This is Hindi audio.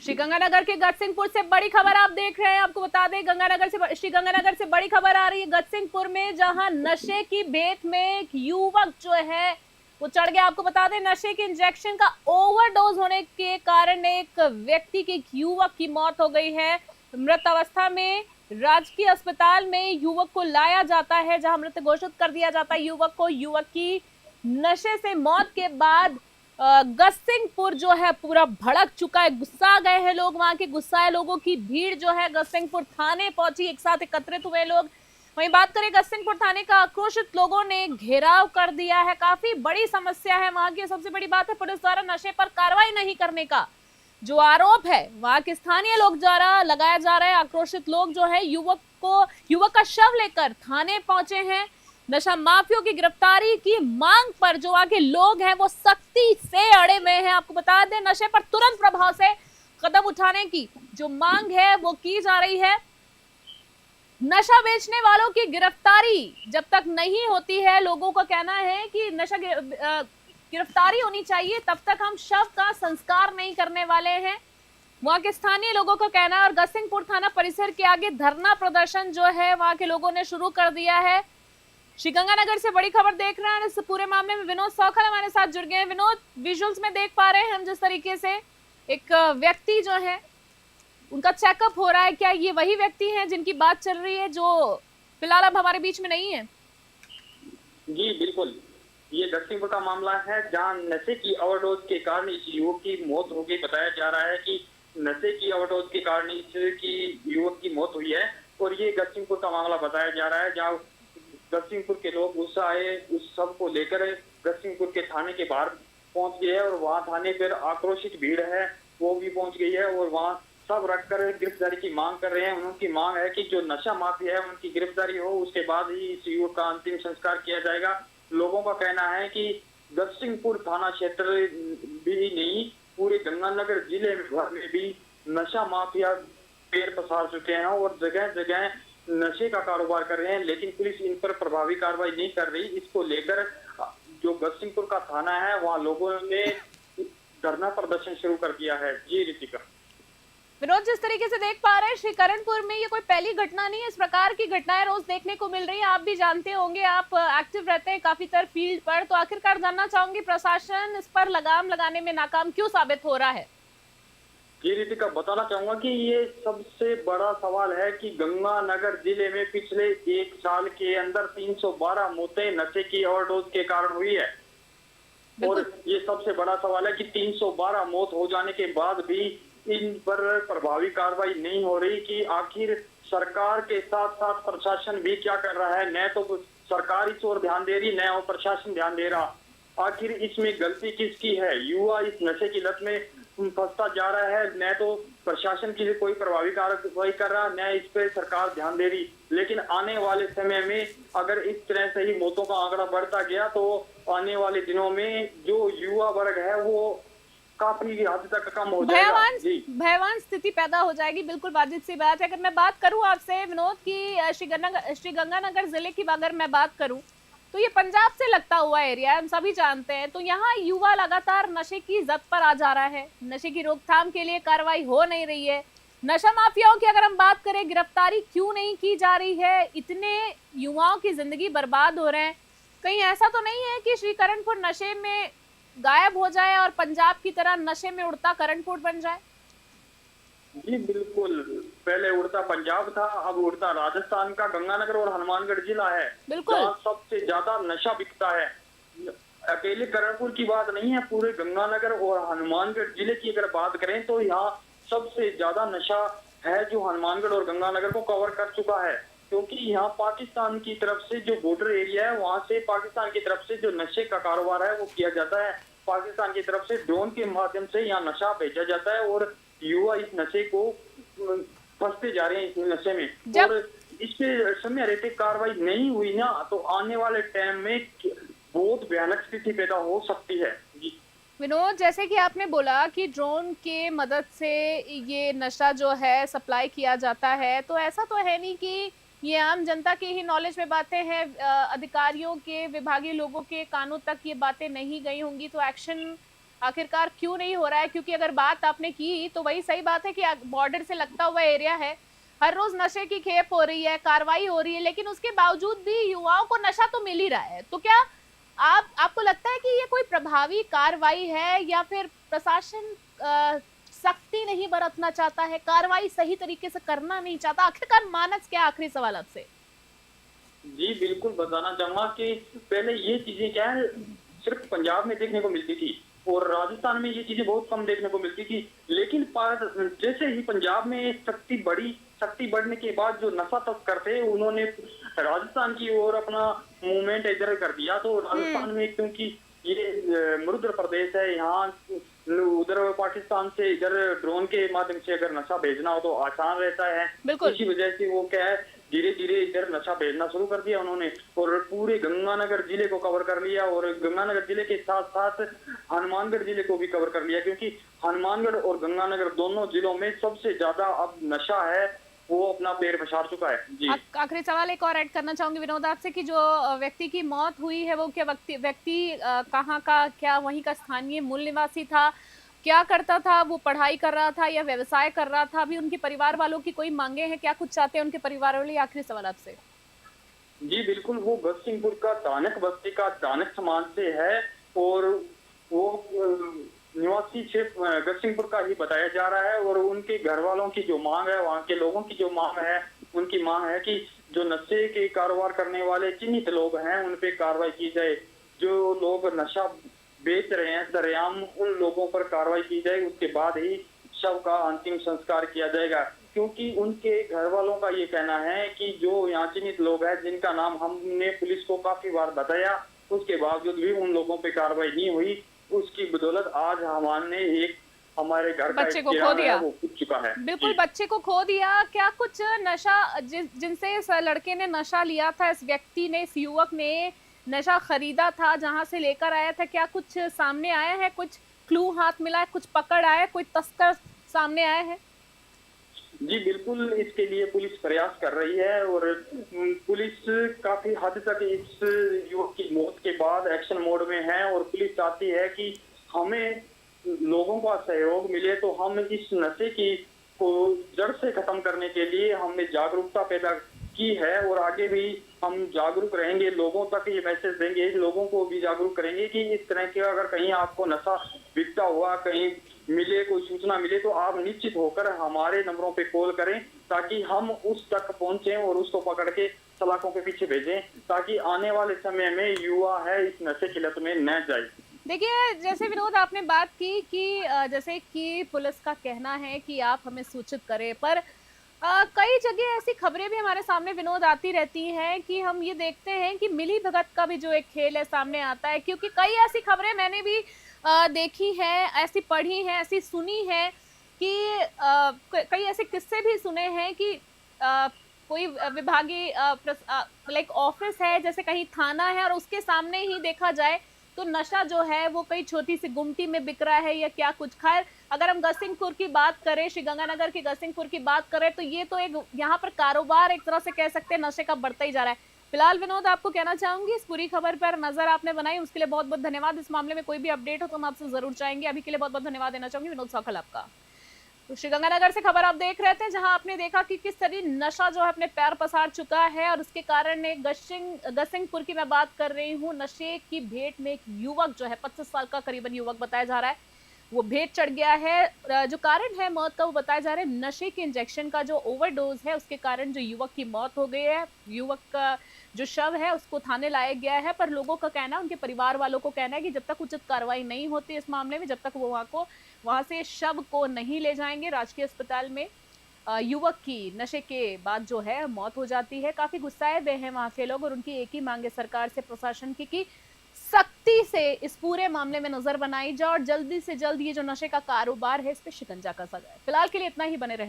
श्रीगंगानगर के गजसिंहपुर से बड़ी खबर आप देख रहे हैं। आपको बता दें श्रीगंगानगर से बड़ी खबर आ रही है गजसिंहपुर में, जहां नशे की भेंट में एक युवक जो है वो चढ़ गया। आपको बता दें नशे के इंजेक्शन का ओवरडोज होने के कारण एक व्यक्ति की, एक युवक की मौत हो गई है। मृत अवस्था में राजकीय अस्पताल में युवक को लाया जाता है, जहां मृत घोषित कर दिया जाता है युवक को। युवक की नशे से मौत के बाद गजसिंहपुर जो है पूरा भड़क चुका है, गुस्सा गए हैं लोग। वहां के गुस्साए लोगों की भीड़ जो है गजसिंहपुर थाने पहुंची, एक साथ एकत्रित हुए लोग। वहीं बात करें गजसिंहपुर थाने का, आक्रोशित लोगों ने घेराव कर दिया है। काफी बड़ी समस्या है वहां की। सबसे बड़ी बात है पुलिस द्वारा नशे पर कार्रवाई नहीं करने का जो आरोप है वहां के स्थानीय लोग द्वारा लगाया जा रहा है। आक्रोशित लोग जो है युवक का शव लेकर थाने पहुंचे हैं। नशा माफियों की गिरफ्तारी की मांग पर जो आगे लोग हैं वो सख्ती से अड़े हुए हैं। आपको बता दें नशे पर तुरंत प्रभाव से कदम उठाने की जो मांग है वो की जा रही है। नशा बेचने वालों की गिरफ्तारी जब तक नहीं होती है, लोगों का कहना है कि नशा गिरफ्तारी होनी चाहिए, तब तक हम शव का संस्कार नहीं करने वाले हैं, वहां के स्थानीय लोगों का कहना है। और गजसिंहपुर थाना परिसर के आगे धरना प्रदर्शन जो है वहां के लोगों ने शुरू कर दिया है। श्रीगंगानगर से बड़ी खबर देख रहे हैं। इस पूरे मामले में विनोद सौखल हमारे साथ जुड़ गए हैं। विनोद, विजुअल्स में देख पा रहे हैं हम जिस तरीके से एक व्यक्ति जो है उनका चेकअप हो रहा है। क्या ये वही व्यक्ति हैं जिनकी बात चल रही है जो फिलहाल अब हमारे बीच में नहीं है? जी बिल्कुल, ये गजसिंहपुर का मामला है जहां नशे की ओवरडोज के कारण इस युवक की मौत हो गई। बताया जा रहा है कि नशे की ओवरडोज के कारण इस युवक की मौत हुई है। और ये गजसिंहपुर का मामला बताया जा रहा है जहां गजसिंहपुर के लोग गुस्सा आए, उस सब को लेकर गजसिंहपुर के थाने के बाहर पहुंच गए हैं। और वहां थाने पर आक्रोशित भीड़ है वो भी पहुंच गई है और वहां सब रखकर गिरफ्तारी की मांग कर रहे हैं। उनकी मांग है कि जो नशा माफिया है उनकी गिरफ्तारी हो, उसके बाद ही इस युवक का अंतिम संस्कार किया जाएगा। लोगों का कहना है कि गजसिंहपुर थाना क्षेत्र भी नहीं, पूरे गंगानगर जिले भर में भी नशा माफिया पैर पसार चुके हैं और जगह जगह नशे का कारोबार कर रहे हैं, लेकिन पुलिस इन पर प्रभावी कार्रवाई नहीं कर रही। इसको लेकर जो गजसिंहपुर का थाना है वहां लोगों ने धरना प्रदर्शन शुरू कर दिया है। जी रितिका। विनोद, जिस तरीके से देख पा रहे हैं श्रीकरणपुर में ये कोई पहली घटना नहीं है, इस प्रकार की घटनाएं रोज देखने को मिल रही है। आप भी जानते होंगे, आप एक्टिव रहते हैं काफी तरह फील्ड पर, तो आखिरकार जानना चाहूंगी प्रशासन इस पर लगाम लगाने में नाकाम क्यों साबित हो रहा है? जी रितिका, बताना चाहूंगा कि ये सबसे बड़ा सवाल है कि गंगानगर जिले में पिछले एक साल के अंदर 312 मौतें नशे की ओवरडोज के कारण हुई है। और ये सबसे बड़ा सवाल है कि 312 मौत हो जाने के बाद भी इन पर प्रभावी कार्रवाई नहीं हो रही कि आखिर सरकार के साथ साथ प्रशासन भी क्या कर रहा है। न तो सरकार इस ओर ध्यान दे रही, न वो प्रशासन ध्यान दे रहा। आखिर इसमें गलती किसकी है? युवा इस नशे की लत में फंसता जा रहा है, न तो प्रशासन की कोई प्रभावी कार्रवाई कर रहा, न इस पे सरकार ध्यान दे रही। लेकिन आने वाले समय में अगर इस तरह से ही मौतों का आंकड़ा बढ़ता गया तो आने वाले दिनों में जो युवा वर्ग है वो काफी हद तक कम हो जाएगा। भयावह स्थिति पैदा हो जाएगी। बिल्कुल वाजिब सी बात है। अगर मैं बात करूं आपसे विनोद की श्रीगंगानगर जिले की अगर मैं बात करूं तो ये पंजाब से लगता हुआ एरिया है, हम सभी जानते हैं। तो यहाँ युवा लगातार नशे की जद पर आ जा रहा है, नशे की रोकथाम के लिए कार्रवाई हो नहीं रही है। नशा माफियाओं की अगर हम बात करें, गिरफ्तारी क्यों नहीं की जा रही है? इतने युवाओं की जिंदगी बर्बाद हो रहे हैं। कहीं ऐसा तो नहीं है कि श्रीकरणपुर नशे में गायब हो जाए और पंजाब की तरह नशे में उड़ता करणपुर बन जाए? जी बिल्कुल, पहले उड़ता पंजाब था, अब उड़ता राजस्थान का गंगानगर और हनुमानगढ़ जिला है जहाँ सबसे ज्यादा नशा बिकता है। अकेले करणपुर की बात नहीं है, पूरे गंगानगर और हनुमानगढ़ जिले की अगर बात करें तो यहाँ सबसे ज्यादा नशा है जो हनुमानगढ़ और गंगानगर को कवर कर चुका है। क्योंकि यहाँ पाकिस्तान की तरफ से जो बॉर्डर एरिया है वहां से पाकिस्तान की तरफ से जो नशे का कारोबार है वो किया जाता है। पाकिस्तान की तरफ से ड्रोन के माध्यम से यहाँ नशा भेजा जाता है और युवा इस नशे को फंसते जा रहे हैं इस नशे में। और इस पे समय रहते कार्रवाई नहीं हुई ना तो आने वाले टाइम में बहुत भयानक स्थिति पैदा हो सकती है। जी विनोद, जैसे कि आपने बोला कि ड्रोन के मदद से ये नशा जो है सप्लाई किया जाता है, तो ऐसा तो है नहीं कि ये आम जनता के ही नॉलेज में बातें हैं, अधिकारियों के, विभागीय लोगों के कानों तक ये बातें नहीं गई होंगी, तो एक्शन आखिरकार क्यों नहीं हो रहा है? क्योंकि अगर बात आपने की तो वही सही बात है कि बॉर्डर से लगता हुआ एरिया है, हर रोज नशे की खेप हो रही है, कार्रवाई हो रही है, लेकिन उसके बावजूद भी युवाओं को नशा तो मिल ही रहा है। तो क्या आपको लगता है कि ये कोई प्रभावी कार्रवाई है या फिर प्रशासन सख्ती नहीं बरतना चाहता है, कार्रवाई सही तरीके से करना नहीं चाहता? आखिरकार मानस क्या? आखिरी सवाल आपसे। जी बिल्कुल, बताना चाहूंगा कि पहले ये चीजें क्या है सिर्फ पंजाब में देखने को मिलती थी और राजस्थान में ये चीजें बहुत कम देखने को मिलती थी। लेकिन जैसे ही पंजाब में शक्ति बढ़ने के बाद जो नशा तस्कर थे उन्होंने राजस्थान की ओर अपना मूवमेंट इधर कर दिया। तो राजस्थान में क्योंकि ये मरुद्र प्रदेश है, यहाँ उधर पाकिस्तान से इधर ड्रोन के माध्यम से अगर नशा भेजना हो तो आसान रहता है। इसी वजह से वो क्या है धीरे धीरे इधर नशा भेजना शुरू कर दिया उन्होंने और पूरे गंगानगर जिले को कवर कर लिया और गंगानगर जिले के साथ साथ हनुमानगढ़ जिले को भी कवर कर लिया, क्योंकि हनुमानगढ़ और गंगानगर दोनों जिलों में सबसे ज्यादा अब नशा है वो अपना पैर पसार चुका है। जी आखिरी सवाल एक और ऐड करना चाहूंगी विनोद आपसे कि जो व्यक्ति की मौत हुई है वो क्या व्यक्ति कहाँ का, क्या वहीं का स्थानीय मूल निवासी था, क्या करता था, वो पढ़ाई कर रहा था या व्यवसाय कर रहा था? अभी उनके परिवार वालों की कोई मांगे हैं, क्या कुछ चाहते हैं उनके परिवार वाले? आखिरी सवाल आपसे। जी बिल्कुल, वो गढ़सिंहपुर का दानक बस्ती का दानक समाज से है और वो निवासी सिर्फ गढ़सिंहपुर का ही बताया जा रहा है और उनके घर वालों की जो मांग है, वहाँ के लोगों की जो मांग है, उनकी मांग है कि जो नशे के कारोबार करने वाले चिन्हित लोग हैं उन पे कार्रवाई की जाए। जो लोग नशा बेच रहे हैं सरेआम उन लोगों पर कार्रवाई की जाए, उसके बाद ही शव का अंतिम संस्कार किया जाएगा। क्योंकि उनके घर वालों का ये कहना है कि जो यहाँ चिन्हित लोग हैं जिनका नाम हमने पुलिस को काफी बार बताया, उसके बावजूद भी उन लोगों पे कार्रवाई नहीं हुई। उसकी बदौलत आज हमने एक हमारे घर का बच्चे को खो दिया, वो कूद चुका है। बिल्कुल बच्चे को खो दिया। क्या कुछ नशा जिनसे इस लड़के ने नशा लिया था, इस व्यक्ति ने, इस युवक ने नशा खरीदा था, जहां से लेकर आया था, क्या कुछ सामने आया है? कुछ क्लू हाथ मिला है? कुछ पकड़ आया है? कोई तस्कर सामने आया है? जी बिल्कुल, इसके लिए पुलिस प्रयास कर रही है और पुलिस काफी हद तक इस युवक की मौत के बाद एक्शन मोड में है और पुलिस चाहती है कि हमें लोगों का सहयोग मिले तो हम इस नशे की को जड़ से खत्म करने के लिए हमने जागरूकता पैदा की है और आगे भी हम जागरूक रहेंगे, लोगों तक ये मैसेज देंगे, लोगों को भी जागरूक करेंगे कि इस तरह के अगर कहीं आपको नशा बिकता हुआ कहीं मिले, कोई सूचना मिले तो आप निश्चित होकर हमारे नंबरों पे कॉल करें ताकि हम उस तक पहुंचे और उसको पकड़ के सलाखों के पीछे भेजें ताकि आने वाले समय में युवा है इस नशे की लत में न जाए। देखिए, जैसे विनोद आपने बात की कि जैसे कि पुलिस का कहना है कि आप हमें सूचित करें, पर कई जगह ऐसी खबरें भी हमारे सामने विनोद आती रहती हैं कि हम ये देखते हैं कि मिली भगत का भी जो एक खेल है सामने आता है, क्योंकि कई ऐसी खबरें मैंने भी देखी हैं, ऐसी पढ़ी हैं, ऐसी सुनी है कि कई ऐसे किस्से भी सुने हैं कि कोई विभागीय लाइक ऑफिस है, जैसे कहीं थाना है और उसके सामने ही देखा जाए तो नशा जो है वो कई छोटी सी गुमटी में बिक रहा है या क्या कुछ। खैर, अगर हम गढ़सिंहपुर की बात करें, श्रीगंगानगर की गढ़सिंहपुर की बात करें, तो ये तो एक यहाँ पर कारोबार एक तरह से कह सकते हैं नशे का बढ़ता ही जा रहा है। फिलहाल विनोद आपको कहना चाहूंगी, इस पूरी खबर पर नजर आपने बनाई उसके लिए बहुत बहुत धन्यवाद। इस मामले में कोई भी अपडेट हो तो हम आपसे जरूर चाहेंगे। अभी के लिए बहुत बहुत धन्यवाद देना चाहूंगी विनोद सौखल आपका। तो श्रीगंगानगर से खबर आप देख रहे थे, जहां आपने देखा कि किस तरह नशा जो है अपने पैर पसार चुका है और उसके कारण गढ़सिंहपुर की मैं बात कर रही हूँ, नशे की भेंट में एक युवक जो है 25 साल का करीबन युवक बताया जा रहा है, वो भेंट चढ़ गया है। जो कारण है मौत का वो बताया जा रहा है नशे के इंजेक्शन का जो ओवरडोज है उसके कारण जो युवक की मौत हो गई है। युवक का जो शव है उसको थाने लाया गया है, पर लोगों का कहना, उनके परिवार वालों को कहना है कि जब तक उचित कार्रवाई नहीं होती इस मामले में, जब तक वो वहां से शव को नहीं ले जाएंगे राजकीय अस्पताल में, युवक की नशे के बाद जो है मौत हो जाती है। काफी गुस्साए हुए हैं वहां के लोग और उनकी एक ही मांग है सरकार से, प्रशासन की, कि सख्ती से इस पूरे मामले में नजर बनाई जाए और जल्दी से जल्द ये जो नशे का कारोबार है इस पे शिकंजा कसा जाए। फिलहाल के लिए इतना ही, बने रहे।